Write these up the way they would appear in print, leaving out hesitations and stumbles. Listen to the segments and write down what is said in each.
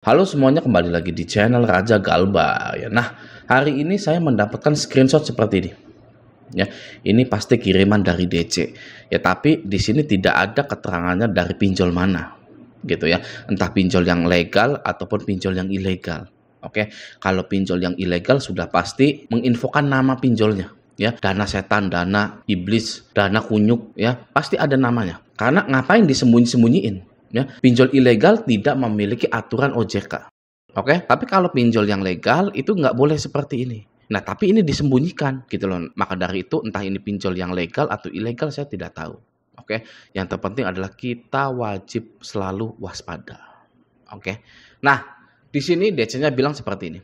Halo semuanya, kembali lagi di channel Raja Galba ya. Nah, hari ini saya mendapatkan screenshot seperti ini. Ya, ini pasti kiriman dari DC. Ya, tapi di sini tidak ada keterangannya dari pinjol mana. Gitu ya. Entah pinjol yang legal ataupun pinjol yang ilegal. Oke. Kalau pinjol yang ilegal sudah pasti menginfokan nama pinjolnya. Ya, dana setan, dana iblis, dana kunyuk ya, pasti ada namanya. Karena ngapain disembunyi-sembunyiin? Ya, pinjol ilegal tidak memiliki aturan OJK. Oke, tapi kalau pinjol yang legal itu nggak boleh seperti ini. Nah, tapi ini disembunyikan gitu loh. Maka dari itu entah ini pinjol yang legal atau ilegal saya tidak tahu. Oke, yang terpenting adalah kita wajib selalu waspada. Oke. Nah, di sini DC-nya bilang seperti ini.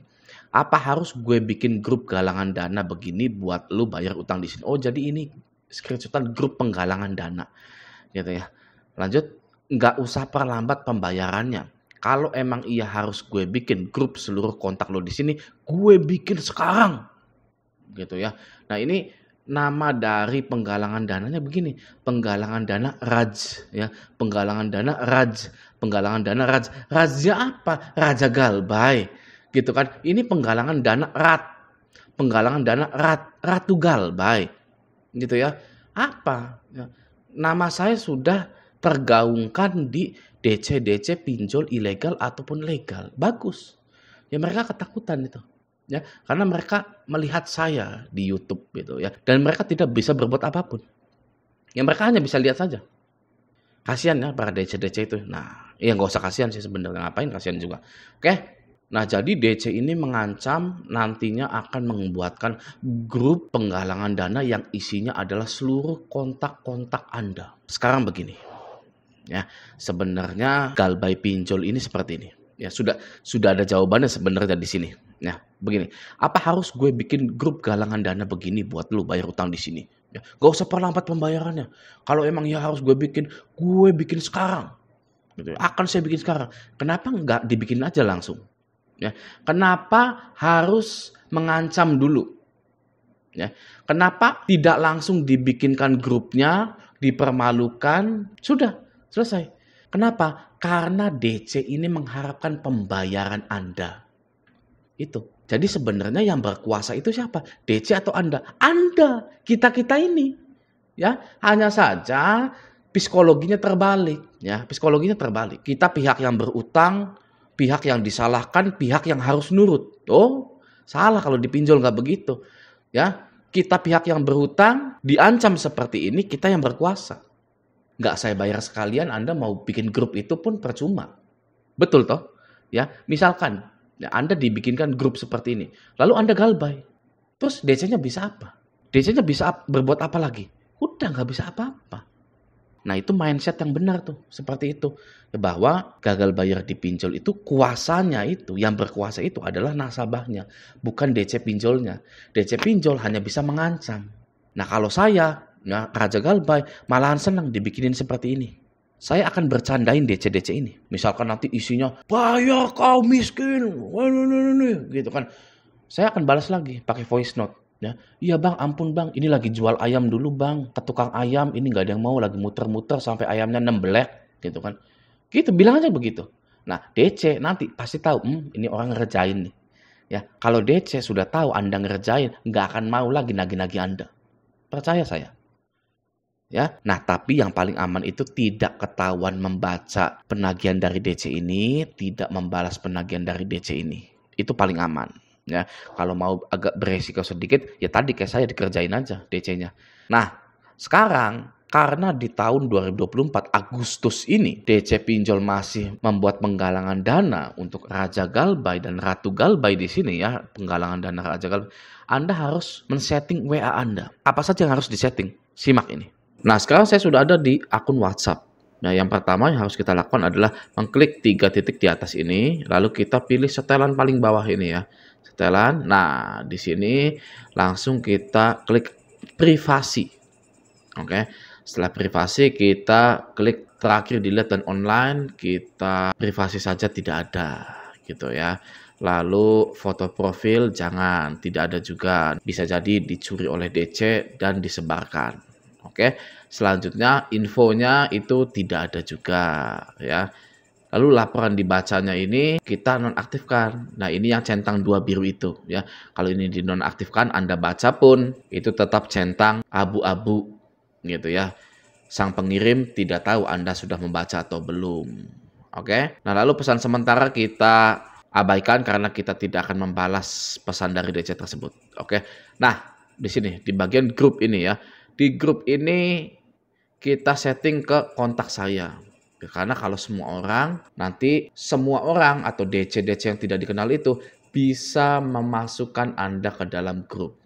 Apa harus gue bikin grup galangan dana begini buat lu bayar utang di sini? Oh, jadi ini screenshotan grup penggalangan dana. Gitu ya. Lanjut, nggak usah perlambat pembayarannya. Kalau emang iya harus gue bikin grup seluruh kontak lo di sini, gue bikin sekarang. Gitu ya. Nah, ini nama dari penggalangan dananya begini. Penggalangan dana Raj ya. Penggalangan dana Raj. Penggalangan dana Raj. Raja apa? Raja Galbay. Gitu kan. Ini penggalangan dana Rat. Penggalangan dana Ratu Galbay. Gitu ya. Apa? Ya. Nama saya sudah tergaungkan di DC-DC pinjol ilegal ataupun legal. Bagus. Ya mereka ketakutan itu. Ya, karena mereka melihat saya di YouTube gitu ya. Dan mereka tidak bisa berbuat apapun. Ya mereka hanya bisa lihat saja. Kasihan ya para DC-DC itu. Nah, ya nggak usah kasihan sih sebenarnya, ngapain kasihan juga. Oke. Nah, jadi DC ini mengancam nantinya akan membuatkan grup penggalangan dana yang isinya adalah seluruh kontak-kontak Anda. Sekarang begini. Ya, sebenarnya Galbay pinjol ini seperti ini. Ya, sudah ada jawabannya sebenarnya di sini. Nah, begini. Apa harus gue bikin grup galangan dana begini buat lu bayar utang di sini? Ya, gak usah perlambat pembayarannya. Kalau emang ya harus gue bikin sekarang. Gitu. Akan saya bikin sekarang. Kenapa nggak dibikin aja langsung? Ya, kenapa harus mengancam dulu? Ya, kenapa tidak langsung dibikinkan grupnya, dipermalukan, sudah selesai. Kenapa? Karena DC ini mengharapkan pembayaran Anda. Itu. Jadi sebenarnya yang berkuasa itu siapa? DC atau Anda? Anda, kita-kita ini. Ya, hanya saja psikologinya terbalik, ya. Psikologinya terbalik. Kita pihak yang berutang, pihak yang disalahkan, pihak yang harus nurut. Oh, salah kalau dipinjol nggak begitu. Ya, kita pihak yang berhutang diancam seperti ini, kita yang berkuasa. Nggak saya bayar sekalian, Anda mau bikin grup itu pun percuma. Betul toh? Ya, misalkan ya, Anda dibikinkan grup seperti ini, lalu Anda galbay. Terus DC-nya bisa apa? DC-nya bisa berbuat apa lagi? Udah nggak bisa apa-apa. Nah, itu mindset yang benar tuh, seperti itu. Bahwa gagal bayar di pinjol itu kuasanya itu, yang berkuasa itu adalah nasabahnya, bukan DC pinjolnya. DC pinjol hanya bisa mengancam. Nah, kalau saya, ya, Raja Galbay, malahan senang dibikinin seperti ini. Saya akan bercandain DC-DC ini. Misalkan nanti isinya, bayar kau miskin, gitu kan. Saya akan balas lagi pakai voice note. Ya, iya bang, ampun bang, ini lagi jual ayam dulu bang, ke tukang ayam, ini nggak ada yang mau, lagi muter-muter sampai ayamnya nembelek, gitu kan. Gitu, bilang aja begitu. Nah, DC nanti pasti tahu, ini orang ngerjain nih. Ya, kalau DC sudah tahu Anda ngerjain, nggak akan mau lagi nagih-nagih Anda. Percaya saya. Ya, nah tapi yang paling aman itu tidak ketahuan membaca penagihan dari DC ini, tidak membalas penagihan dari DC ini. Itu paling aman. Ya, kalau mau agak beresiko sedikit, ya tadi kayak saya dikerjain aja DC-nya. Nah, sekarang karena di tahun 2024 Agustus ini DC pinjol masih membuat penggalangan dana untuk Raja Galbay dan Ratu Galbay di sini ya, penggalangan dana Raja Galbay. Anda harus men-setting WA Anda. Apa saja yang harus disetting? Simak ini. Nah, sekarang saya sudah ada di akun WhatsApp. Nah, yang pertama yang harus kita lakukan adalah mengklik 3 titik di atas ini, lalu kita pilih setelan paling bawah ini ya. Setelan. Nah, di sini langsung kita klik privasi. Oke. Setelah privasi kita klik terakhir dilihat dan online, kita privasi saja tidak ada gitu ya. Lalu foto profil jangan, tidak ada juga. Bisa jadi dicuri oleh DC dan disebarkan. Oke. Selanjutnya infonya itu tidak ada juga ya. Lalu laporan dibacanya ini kita nonaktifkan. Nah, ini yang centang 2 biru itu ya. Kalau ini dinonaktifkan, Anda baca pun itu tetap centang abu-abu gitu ya. Sang pengirim tidak tahu Anda sudah membaca atau belum. Oke. Nah, lalu pesan sementara kita abaikan karena kita tidak akan membalas pesan dari DC tersebut. Oke. Nah, di sini di bagian grup ini ya. Di grup ini kita setting ke kontak saya. Karena kalau semua orang, nanti semua orang atau DC-DC yang tidak dikenal itu bisa memasukkan Anda ke dalam grup.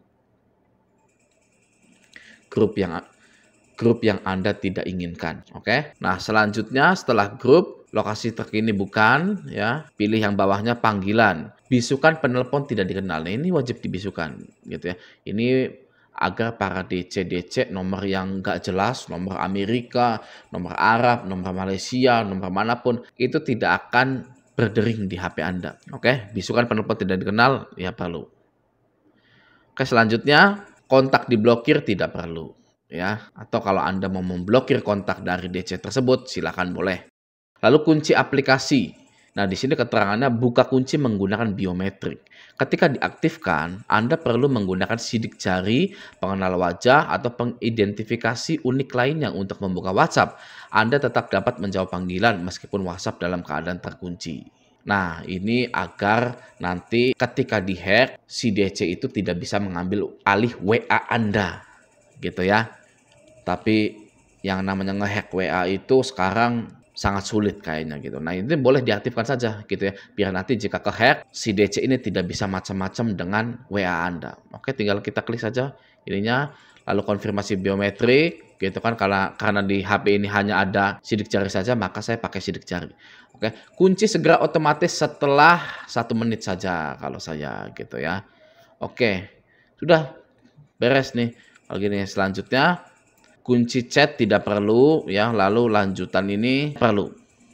Grup yang Anda tidak inginkan. Oke. Nah, selanjutnya setelah grup, lokasi terkini bukan ya, pilih yang bawahnya panggilan. Bisukan penelpon tidak dikenal. Nah, ini wajib dibisukan gitu ya. Ini agar para DC nomor yang nggak jelas, nomor Amerika, nomor Arab, nomor Malaysia, nomor manapun, itu tidak akan berdering di HP Anda. Oke, bisukan penelpon tidak dikenal, ya perlu. Oke, selanjutnya kontak diblokir tidak perlu. Ya, atau kalau Anda mau memblokir kontak dari DC tersebut, silakan boleh. Lalu kunci aplikasi. Nah, di sini keterangannya buka kunci menggunakan biometrik. Ketika diaktifkan, Anda perlu menggunakan sidik jari, pengenal wajah, atau pengidentifikasi unik lainnya untuk membuka WhatsApp. Anda tetap dapat menjawab panggilan meskipun WhatsApp dalam keadaan terkunci. Nah, ini agar nanti ketika dihack, si DC itu tidak bisa mengambil alih WA Anda. Gitu ya. Tapi yang namanya ngehack WA itu sekarang sangat sulit kayaknya gitu. Nah, ini boleh diaktifkan saja gitu ya. Biar nanti jika kehack, si DC ini tidak bisa macam-macam dengan WA Anda. Oke, tinggal kita klik saja ininya. Lalu konfirmasi biometrik gitu kan. Karena di HP ini hanya ada sidik jari saja, maka saya pakai sidik jari. Oke, kunci segera otomatis setelah 1 menit saja kalau saya gitu ya. Oke, sudah beres nih. Kalau gini selanjutnya kunci chat tidak perlu ya, lalu lanjutan ini perlu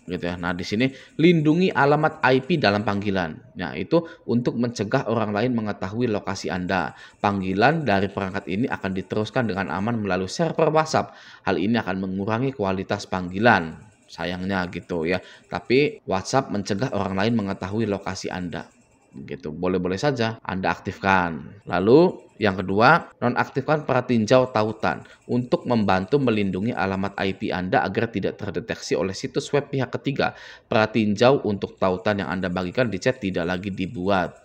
gitu ya. Nah, di sini lindungi alamat IP dalam panggilan. Nah, itu untuk mencegah orang lain mengetahui lokasi Anda. Panggilan dari perangkat ini akan diteruskan dengan aman melalui server WhatsApp. Hal ini akan mengurangi kualitas panggilan. Sayangnya gitu ya. Tapi WhatsApp mencegah orang lain mengetahui lokasi Anda. Gitu. Boleh-boleh saja Anda aktifkan. Lalu yang kedua, nonaktifkan pratinjau tautan untuk membantu melindungi alamat IP Anda agar tidak terdeteksi oleh situs web pihak ketiga. Pratinjau untuk tautan yang Anda bagikan di chat tidak lagi dibuat.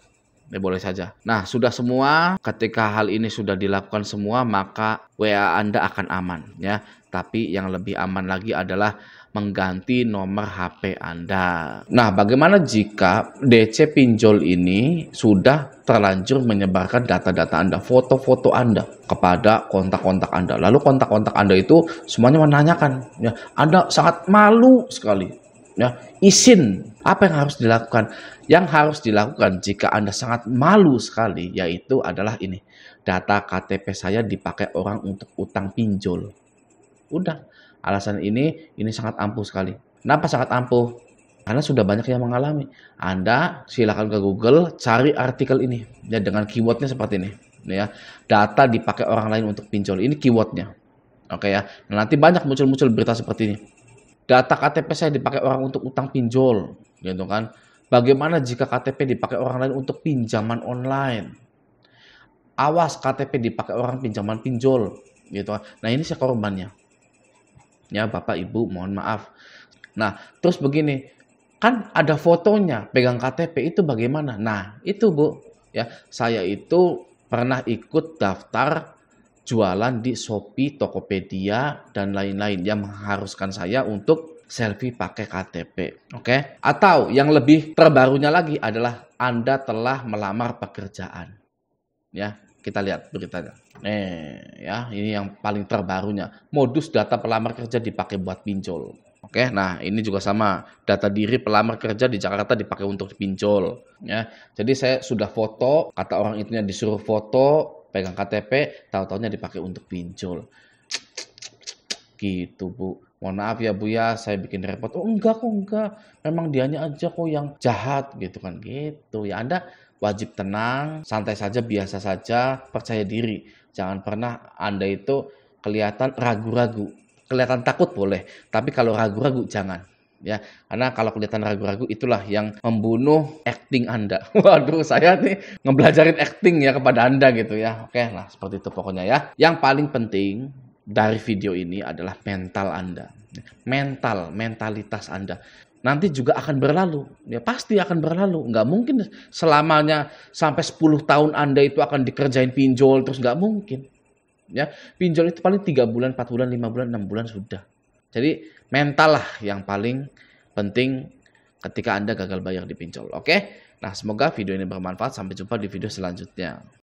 Boleh saja. Nah, sudah semua. Ketika hal ini sudah dilakukan semua, maka WA Anda akan aman ya. Tapi yang lebih aman lagi adalah mengganti nomor HP Anda. Nah, bagaimana jika DC pinjol ini sudah terlanjur menyebarkan data-data Anda, foto-foto Anda kepada kontak-kontak Anda. Lalu kontak-kontak Anda itu semuanya menanyakan, ya, Anda sangat malu sekali. Ya, izin. Apa yang harus dilakukan? Yang harus dilakukan jika Anda sangat malu sekali, yaitu adalah ini. Data KTP saya dipakai orang untuk utang pinjol. Udah. Alasan ini sangat ampuh sekali. Kenapa sangat ampuh? Karena sudah banyak yang mengalami. Anda silakan ke Google, cari artikel ini ya, dengan keywordnya seperti ini. Ya, data dipakai orang lain untuk pinjol. Ini keywordnya. Oke ya. Nah, nanti banyak muncul-muncul berita seperti ini. Data KTP saya dipakai orang untuk utang pinjol, gitu kan? Bagaimana jika KTP dipakai orang lain untuk pinjaman online? Awas KTP dipakai orang pinjaman pinjol, gitu kan? Nah, ini saya korbannya. Ya, Bapak Ibu, mohon maaf. Nah, terus begini, kan ada fotonya pegang KTP itu bagaimana? Nah, itu Bu, ya, saya itu pernah ikut daftar jualan di Shopee, Tokopedia, dan lain-lain yang mengharuskan saya untuk selfie pakai KTP. Oke? Atau yang lebih terbarunya lagi adalah Anda telah melamar pekerjaan. Ya, kita lihat beritanya. Ya, ini yang paling terbarunya. Modus data pelamar kerja dipakai buat pinjol. Oke, nah ini juga sama. Data diri pelamar kerja di Jakarta dipakai untuk pinjol. Ya, jadi saya sudah foto, kata orang itunya disuruh foto, pegang KTP, tahu-taunya dipakai untuk pinjol. Gitu Bu. Mohon maaf ya Bu ya, saya bikin repot. Oh enggak kok, enggak. Memang dianya aja kok yang jahat gitu kan. Gitu ya, Anda wajib tenang, santai saja, biasa saja, percaya diri. Jangan pernah Anda itu kelihatan ragu-ragu. Kelihatan takut boleh, tapi kalau ragu-ragu jangan. Ya, karena kalau kelihatan ragu-ragu itulah yang membunuh acting Anda. Waduh, saya nih ngebelajarin acting ya kepada Anda gitu ya. Oke, nah seperti itu pokoknya ya. Yang paling penting dari video ini adalah mental Anda. Mentalitas Anda. Nanti juga akan berlalu. Ya pasti akan berlalu. Nggak mungkin selamanya sampai 10 tahun Anda itu akan dikerjain pinjol terus, nggak mungkin. Ya, pinjol itu paling 3 bulan, 4 bulan, 5 bulan, 6 bulan sudah. Jadi mental lah yang paling penting ketika Anda gagal bayar di pinjol. Oke? Nah, semoga video ini bermanfaat. Sampai jumpa di video selanjutnya.